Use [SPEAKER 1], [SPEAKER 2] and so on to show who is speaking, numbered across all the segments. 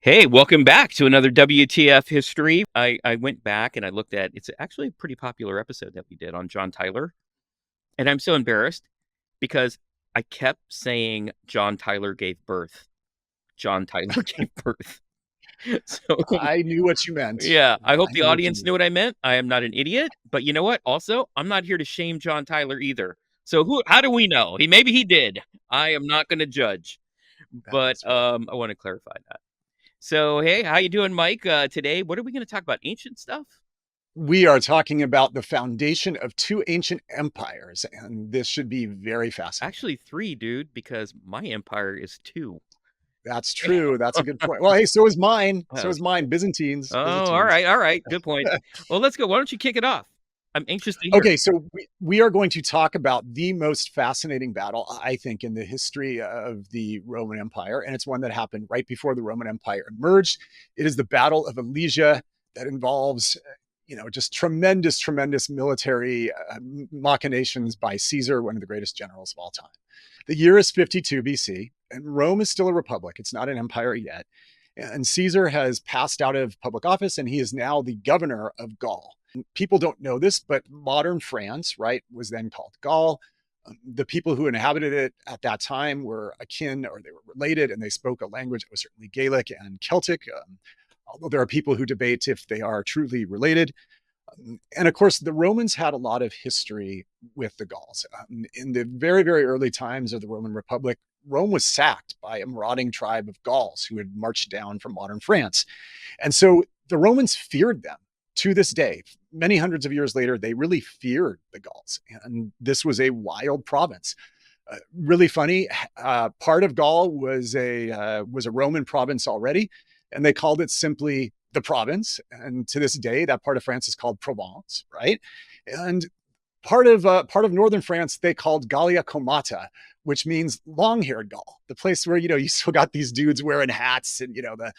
[SPEAKER 1] Hey, welcome back to another WTF history. I went back and I looked at it's actually a pretty popular episode that we did on John Tyler. And I'm so embarrassed because I kept saying John Tyler gave birth. John Tyler gave birth. So
[SPEAKER 2] I knew what you meant.
[SPEAKER 1] yeah, I hope
[SPEAKER 2] I
[SPEAKER 1] the
[SPEAKER 2] knew what you
[SPEAKER 1] audience
[SPEAKER 2] meant.
[SPEAKER 1] knew what I meant. I am not an idiot, but you know what? Also, I'm not here to shame John Tyler either. So how do we know? Maybe he did. I am not going to judge.
[SPEAKER 2] That
[SPEAKER 1] But
[SPEAKER 2] is right.
[SPEAKER 1] I want to clarify that. So, hey, how you doing, Mike? Today, what are we going to talk about? Ancient stuff?
[SPEAKER 2] We are talking about the foundation of two ancient empires, and this should be very fascinating.
[SPEAKER 1] Actually, three, dude, because my empire is two.
[SPEAKER 2] That's true. That's a good point. Well, hey, so is mine. So
[SPEAKER 1] Oh,
[SPEAKER 2] is mine. Byzantines.
[SPEAKER 1] oh,
[SPEAKER 2] Byzantines.
[SPEAKER 1] all right. Good point. Well, let's go. Why don't you kick it off? I'm anxious to hear.
[SPEAKER 2] Okay, so we are going to talk about the most fascinating battle, I think, in the history of the Roman Empire, and it's one that happened right before the Roman Empire emerged. It is the Battle of Alesia that involves, just tremendous military machinations by Caesar, one of the greatest generals of all time. The year is 52 BC, and Rome is still a republic. It's not an empire yet. And Caesar has passed out of public office, and he is now the governor of Gaul. People don't know this, but modern France, right, was then called Gaul. The people who inhabited it at that time were akin or they were related, and they spoke a language that was certainly Gaelic and Celtic, although there are people who debate if they are truly related. And of course, the Romans had a lot of history with the Gauls. In the very early times of the Roman Republic, Rome was sacked by a marauding tribe of Gauls who had marched down from modern France. And so the Romans feared them to this day. Many hundreds of years later, they really feared the Gauls. And this was a wild province. Really funny. Part of Gaul was a Roman province already, and they called it simply the province. And to this day, that part of France is called Provence, right? And part of northern France they called Gallia Comata, which means long-haired Gaul. The place where you still got these dudes wearing hats and the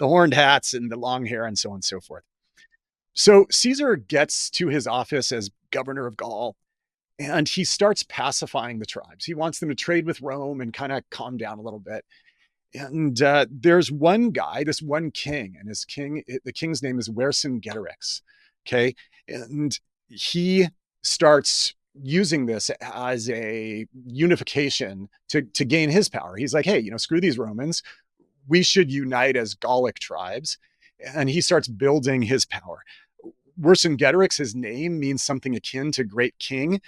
[SPEAKER 2] horned hats and the long hair and so on and so forth. So Caesar gets to his office as governor of Gaul, and he starts pacifying the tribes. He wants them to trade with Rome and kind of calm down a little bit. And there's one guy, this one king, and the king's name is Vercingetorix. Okay, and he starts using this as a unification to gain his power. He's like, hey, screw these Romans. We should unite as Gallic tribes. And he starts building his power. Vercingetorix, his name means something akin to great king.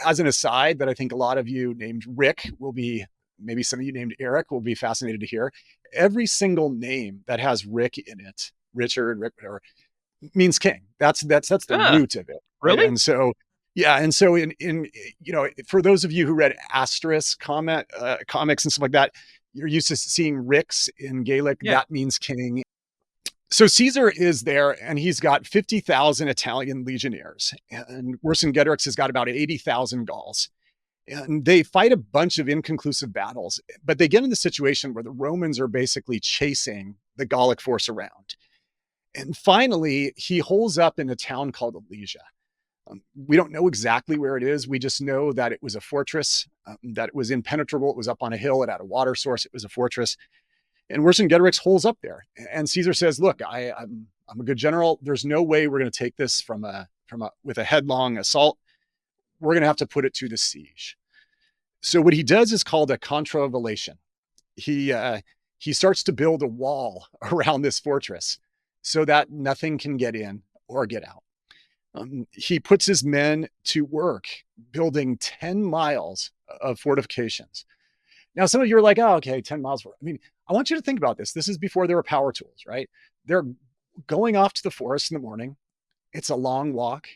[SPEAKER 2] As an aside, that I think a lot of you named Rick will be, maybe some of you named Eric will be fascinated to hear. Every single name that has Rick in it, Richard, Rick, whatever, means king. That's the
[SPEAKER 1] Ah,
[SPEAKER 2] root of it, right?
[SPEAKER 1] really?
[SPEAKER 2] And so, yeah, and so in for those of you who read Asterisk comics and stuff like that, you're used to seeing Ricks in Gaelic.
[SPEAKER 1] Yeah.
[SPEAKER 2] That means king. So Caesar is there, and he's got 50,000 Italian legionnaires, and Vercingetorix has got about 80,000 Gauls. And they fight a bunch of inconclusive battles, but they get in the situation where the Romans are basically chasing the Gallic force around. And finally, he holes up in a town called Alesia. We don't know exactly where it is. We just know that it was a fortress, that it was impenetrable. It was up on a hill. It had a water source. It was a fortress. And Vercingetorix holes up there. And Caesar says, "Look, I'm a good general. There's no way we're going to take this with a headlong assault. We're going to have to put it to the siege." So what he does is called a contravallation. He starts to build a wall around this fortress so that nothing can get in or get out. He puts his men to work building 10 miles of fortifications. Now, some of you are like, oh, okay, 10 miles. I mean, I want you to think about this. This is before there were power tools, right? They're going off to the forest in the morning. It's a long walk.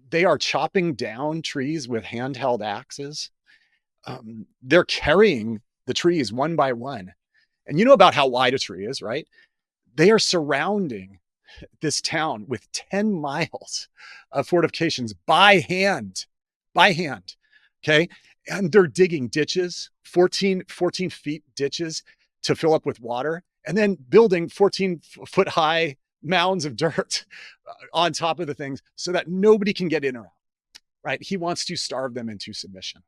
[SPEAKER 2] They are chopping down trees with handheld axes. They're carrying the trees one by one. And you know about how wide a tree is, right? They are surrounding this town with 10 miles of fortifications by hand, by hand. Okay. And they're digging ditches, 14 feet ditches to fill up with water, and then building 14-foot high mounds of dirt on top of the things so that nobody can get in or out, right? He wants to starve them into submission.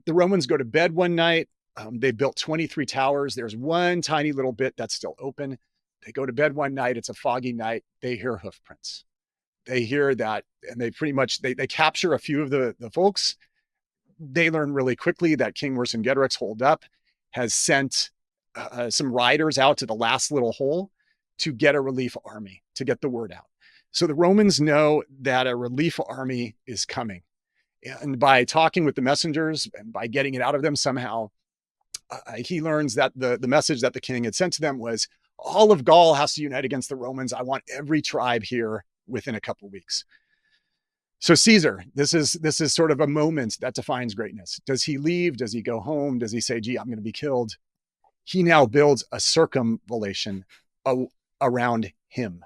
[SPEAKER 2] The Romans go to bed one night. They built 23 towers. There's one tiny little bit that's still open. They go to bed one night. It's a foggy night. They hear hoof prints. They hear that, and they pretty much they capture a few of the folks. They learn really quickly that King Vercingetorix, holed up, has sent some riders out to the last little hole to get a relief army, to get the word out. So the Romans know that a relief army is coming. And by talking with the messengers and by getting it out of them somehow, he learns that the message that the king had sent to them was, all of Gaul has to unite against the Romans. I want every tribe here within a couple of weeks. So Caesar, this is sort of a moment that defines greatness. Does he leave? Does he go home? Does he say, gee, I'm going to be killed? He now builds a circumvallation around him.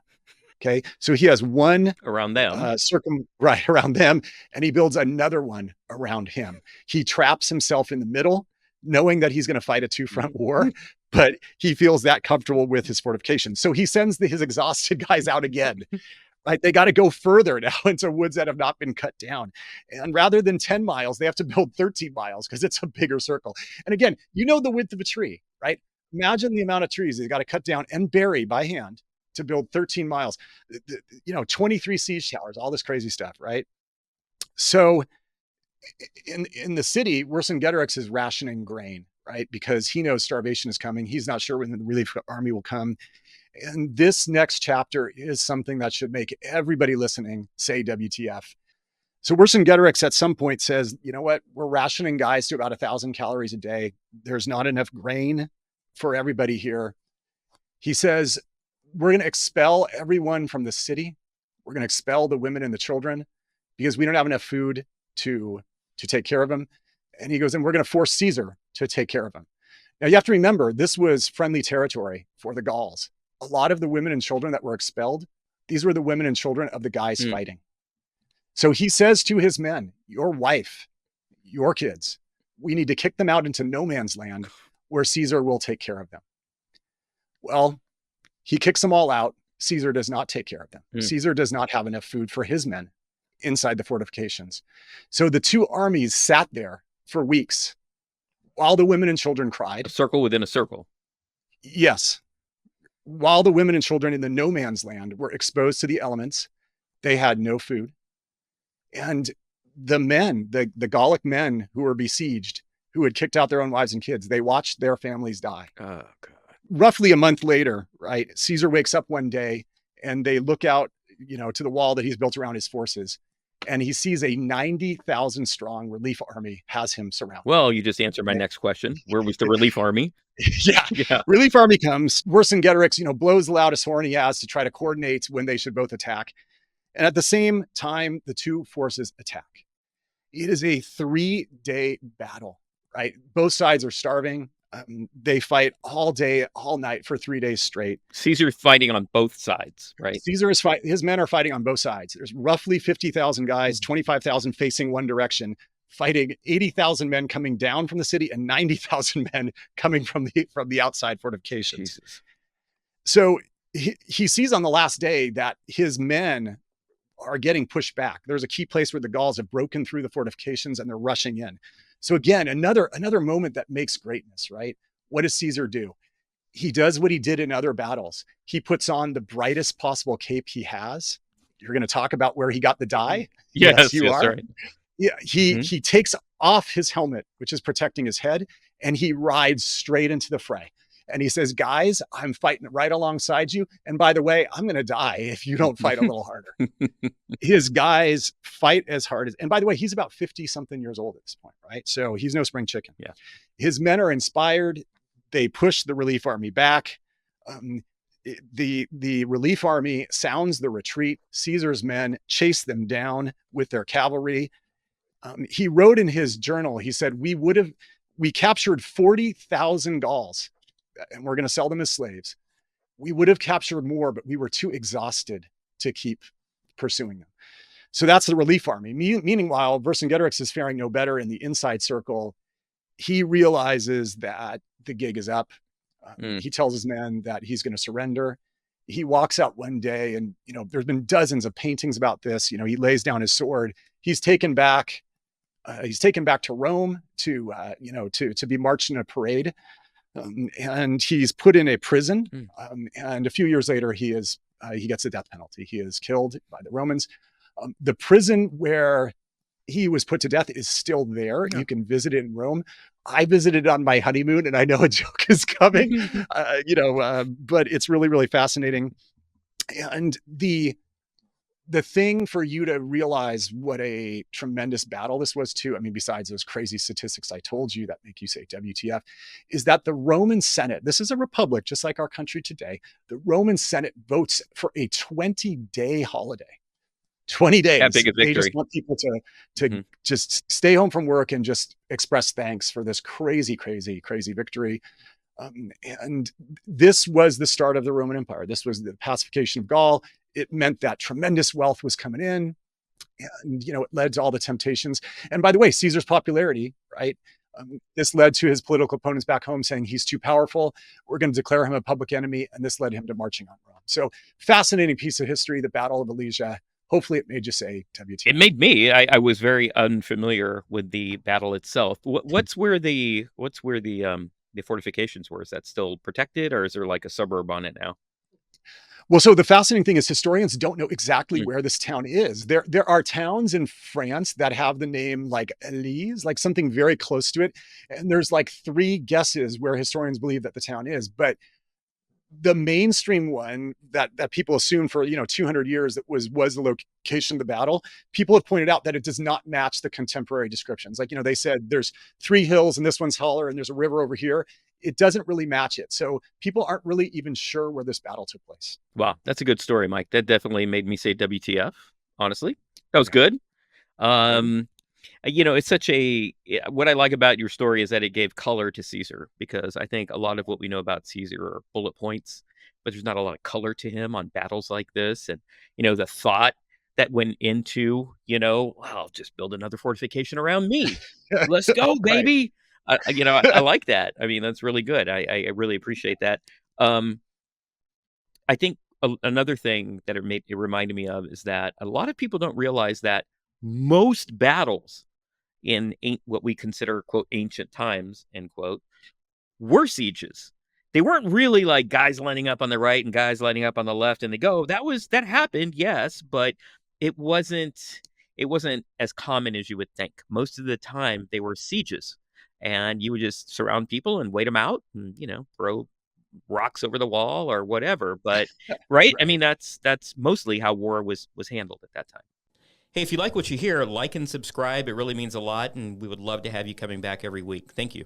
[SPEAKER 2] Okay. So he has one
[SPEAKER 1] around them,
[SPEAKER 2] around them, and he builds another one around him. He traps himself in the middle, knowing that he's going to fight a two-front war, but he feels that comfortable with his fortifications. So he sends his exhausted guys out again. Right? They got to go further now into woods that have not been cut down. And rather than 10 miles, they have to build 13 miles because it's a bigger circle. And again, you know the width of a tree, right? Imagine the amount of trees they got to cut down and bury by hand to build 13 miles, 23 siege towers, all this crazy stuff, right? So in the city, Vercingetorix is rationing grain, right? Because he knows starvation is coming. He's not sure when the relief army will come. And this next chapter is something that should make everybody listening say WTF. So Vercingetorix at some point says, you know what, we're rationing guys to about 1,000 calories a day. There's not enough grain for everybody here. He says, we're going to expel everyone from the city. We're going to expel the women and the children because we don't have enough food to take care of them. And he goes, and we're going to force Caesar to take care of them. Now you have to remember, this was friendly territory for the Gauls. A lot of the women and children that were expelled, these were the women and children of the guys fighting. So he says to his men, your wife, your kids, we need to kick them out into no man's land where Caesar will take care of them. Well, he kicks them all out. Caesar does not take care of them. Caesar does not have enough food for his men inside the fortifications. So the two armies sat there for weeks while the women and children cried.
[SPEAKER 1] A circle within a circle.
[SPEAKER 2] Yes. While the women and children in the no man's land were exposed to the elements, they had no food. And the men, the Gallic men who were besieged, who had kicked out their own wives and kids, they watched their families die.
[SPEAKER 1] Oh, God.
[SPEAKER 2] Roughly a month later, right? Caesar wakes up one day and they look out, to the wall that he's built around his forces. And he sees a 90,000 strong relief army has him surrounded.
[SPEAKER 1] Well, you just answered my next question. Where was the relief army?
[SPEAKER 2] Yeah. Relief army comes. Vercingetorix, blows the loudest horn he has to try to coordinate when they should both attack. And at the same time, the two forces attack. It is a 3-day battle, right? Both sides are starving. They fight all day, all night for 3 days straight.
[SPEAKER 1] Caesar's fighting on both sides, right?
[SPEAKER 2] Caesar is fighting. His men are fighting on both sides. There's roughly 50,000 guys, 25,000 facing one direction, fighting 80,000 men coming down from the city and 90,000 men coming from the outside fortifications.
[SPEAKER 1] Jesus.
[SPEAKER 2] So he sees on the last day that his men are getting pushed back. There's a key place where the Gauls have broken through the fortifications and they're rushing in. So again, another moment that makes greatness, right? What does Caesar do? He does what he did in other battles. He puts on the brightest possible cape he has. You're going to talk about where he got the dye?
[SPEAKER 1] Yes, you are.
[SPEAKER 2] Right. Yeah, he takes off his helmet, which is protecting his head, and he rides straight into the fray. And he says, guys, I'm fighting right alongside you. And by the way, I'm going to die if you don't fight a little harder. His guys fight as hard as, and by the way, he's about 50 something years old at this point, right? So he's no spring chicken.
[SPEAKER 1] Yeah.
[SPEAKER 2] His men are inspired. They push the relief army back. The relief army sounds the retreat. Caesar's men chase them down with their cavalry. He wrote in his journal, he said, we captured 40,000 Gauls and we're going to sell them as slaves. We would have captured more, but we were too exhausted to keep pursuing them. So that's the relief army. Meanwhile, Vercingetorix is faring no better in the inside circle. He realizes that the gig is up. He tells his men that he's going to surrender. He walks out one day and, there's been dozens of paintings about this. He lays down his sword. He's taken back He's taken back to Rome to to be marched in a parade, and he's put in a prison.
[SPEAKER 1] Mm.
[SPEAKER 2] And a few years later, he gets a death penalty. He is killed by the Romans. The prison where he was put to death is still there.
[SPEAKER 1] Oh.
[SPEAKER 2] You can visit it in Rome. I visited on my honeymoon, and I know a joke is coming, but it's really, really fascinating. And the thing for you to realize what a tremendous battle this was too, I mean, besides those crazy statistics I told you that make you say WTF, is that the Roman Senate, this is a republic just like our country today, the Roman Senate votes for a 20-day holiday. 20
[SPEAKER 1] That
[SPEAKER 2] days.
[SPEAKER 1] big a
[SPEAKER 2] They just
[SPEAKER 1] victory.
[SPEAKER 2] want people to just stay home from work and just express thanks for this crazy, crazy, crazy victory. And this was the start of the Roman Empire. This was the pacification of Gaul. It meant that tremendous wealth was coming in, and it led to all the temptations. And by the way, Caesar's popularity, right? This led to his political opponents back home saying he's too powerful. We're going to declare him a public enemy, and this led him to marching on Rome. So fascinating piece of history, the Battle of Alesia. Hopefully it made you say WTF.
[SPEAKER 1] It made me. I was very unfamiliar with the battle itself. What's where the fortifications were? Is that still protected, or is there like a suburb on it now?
[SPEAKER 2] Well, so the fascinating thing is historians don't know exactly where this town is. There are towns in France that have the name like Elise, like something very close to it. And there's like 3 guesses where historians believe that the town is. But the mainstream one that people assume for 200 years that was the location of the battle, people have pointed out that it does not match the contemporary descriptions. Like they said there's 3 hills and this one's taller and there's a river over here. It doesn't really match it, so people aren't really even sure where this battle took place.
[SPEAKER 1] Wow, that's a good story, Mike. That definitely made me say WTF. Honestly, that was good. It's such what I like about your story is that it gave color to Caesar, because I think a lot of what we know about Caesar are bullet points, but there's not a lot of color to him on battles like this. And, the thought that went into, well, just build another fortification around me. Let's go, baby. Right. I like that. I mean, that's really good. I really appreciate that. I think another thing that it reminded me of is that a lot of people don't realize that most battles in what we consider, quote, ancient times, end quote, were sieges. They weren't really like guys lining up on the right and guys lining up on the left and they go. That happened, yes, but it wasn't as common as you would think. Most of the time they were sieges, and you would just surround people and wait them out and throw rocks over the wall or whatever. But right? I mean, that's mostly how war was handled at that time. Hey, if you like what you hear, like and subscribe. It really means a lot, and we would love to have you coming back every week. Thank you.